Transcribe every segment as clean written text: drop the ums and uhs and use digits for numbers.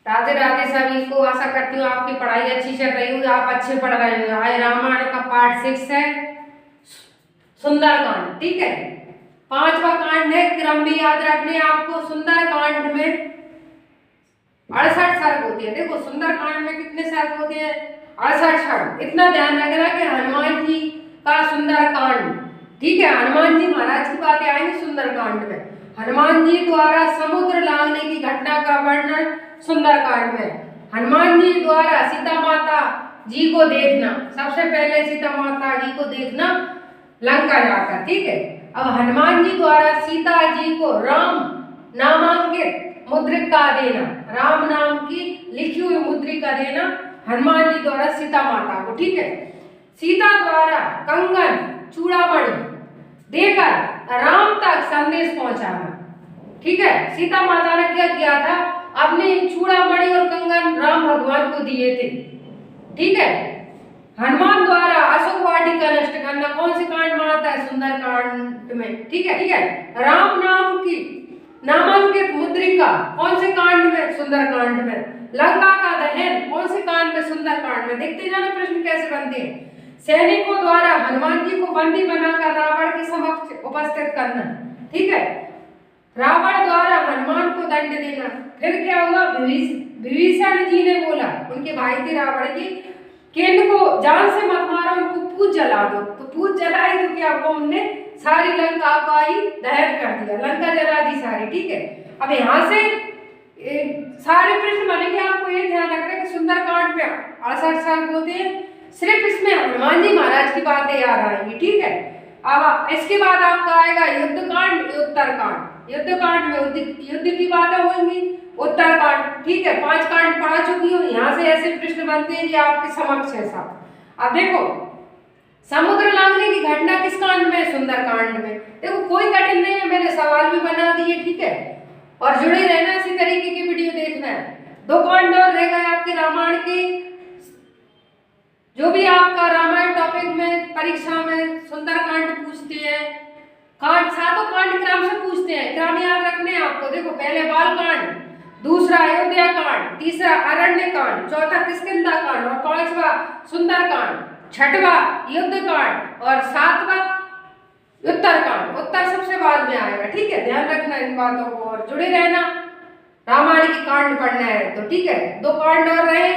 राधे राधे सभी को। आशा करती हूँ आपकी पढ़ाई अच्छी चल रही होगी, आप अच्छे पढ़ रहे हो। आज रामायण का पार्ट 6 है, सुंदरकांड। ठीक है, 5वां कांड है। क्रम भी याद रखने आपको। सुंदरकांड में 68 सर्ग होते हैं। देखो सुंदरकांड में कितने सर्ग होते हैं? 68 सर्ग। इतना ध्यान रखना कि हनुमान जी का सुंदरकांड। ठीक है, हनुमान जी महाराज की बातें आएंगी सुंदरकांड में। हनुमान जी द्वारा समुद्र लांघने की घटना का वर्णन सुंदरकांड में। हनुमान जी द्वारा सीता माता जी को देखना, सबसे पहले सीता माता जी को देखना लंका जाकर। ठीक है, अब हनुमान जी द्वारा सीता जी को राम नामांकित मुद्रिका देना, राम नाम की लिखी हुई मुद्रिका देना हनुमान जी द्वारा सीता माता को। ठीक है, सीता द्वारा कंगन चूड़ामणि देकर राम तक संदेश पहुंचाना। ठीक है, सीता माता ने क्या किया था? अपने चूड़ामणि और कंगन राम भगवान को दिए थे। ठीक है, हनुमान द्वारा अशोक वाटिका नष्ट करना कौन से कांड में आता है? सुंदरकांड में। ठीक है, ठीक है, राम नाम की नामांकित मुद्रिका कौन से कांड में? सुंदरकांड में। लंका का दहन कौन से कांड में? सुंदरकांड में। देखते जाना प्रश्न कैसे बनते हैं। सैनिकों द्वारा हनुमान जी को बंदी बनाकर रावण के समक्ष उपस्थित करना। ठीक है, रावण द्वारा हनुमान को दंड देना। फिर क्या हुआ? विभीषण जी ने बोला, उनके भाई थे रावण जी, कि इनको जान से मत मारो, उनको पूछ जला दो। तो पूछ जलाई तो क्या हुआ? उनने सारी लंका का ही दहन कर दिया, लंका जला दी सारी। ठीक है, अब यहाँ से सारे प्रश्न बनेंगे। आपको ये ध्यान रखना कि सुंदरकांड में 68 सर्ग होते हैं, सिर्फ इसमें हनुमान जी महाराज की बातें याद आएंगी। ठीक है, अब इसके बाद आपका आएगा युद्धकांड, उत्तरकांड। युद्धकांड में युद्ध की बातें होंगी। उत्तरकांड, ठीक है, 5 कांड पढ़ा चुकी हूँ। यहाँ से ऐसे प्रश्न बनते हैं जो आपके समक्ष है साहब। अब देखो, समुद्र लांघने की घटना किस कांड में? सुंदरकांड में। देखो कोई कठिन नहीं है, मैंने सवाल भी बना दिए। ठीक है, और जुड़े रहना, इसी तरीके की वीडियो देखना है। 2 कांड और रह गए आपके रामायण के। जो भी आपका रामायण टॉपिक में परीक्षा में सुंदरकांड पूछते हैं, कांड 7 कांड क्रम से पूछते हैं। क्रम याद रखने हैं आपको। देखो पहले बालकांड, दूसरा अयोध्या कांड, तीसरा अरण्य कांड, चौथा किष्किंधा कांड और 5वां सुंदरकांड, 6वां युद्ध कांड और 7वां उत्तरकांड। उत्तर सबसे बाद में आएगा। ठीक है, ध्यान रखना इन बातों को और जुड़े रहना। रामायण की कांड पढ़ना है तो। ठीक है, 2 कांड और रहे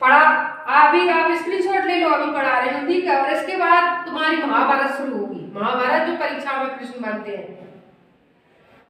पढ़ा। अभी आप स्क्रीनशॉट ले लो, अभी पढ़ा रहे हो। ठीक है, और इसके बाद तुम्हारी महाभारत शुरू होगी। महाभारत जो परीक्षा में प्रश्न बनते हैं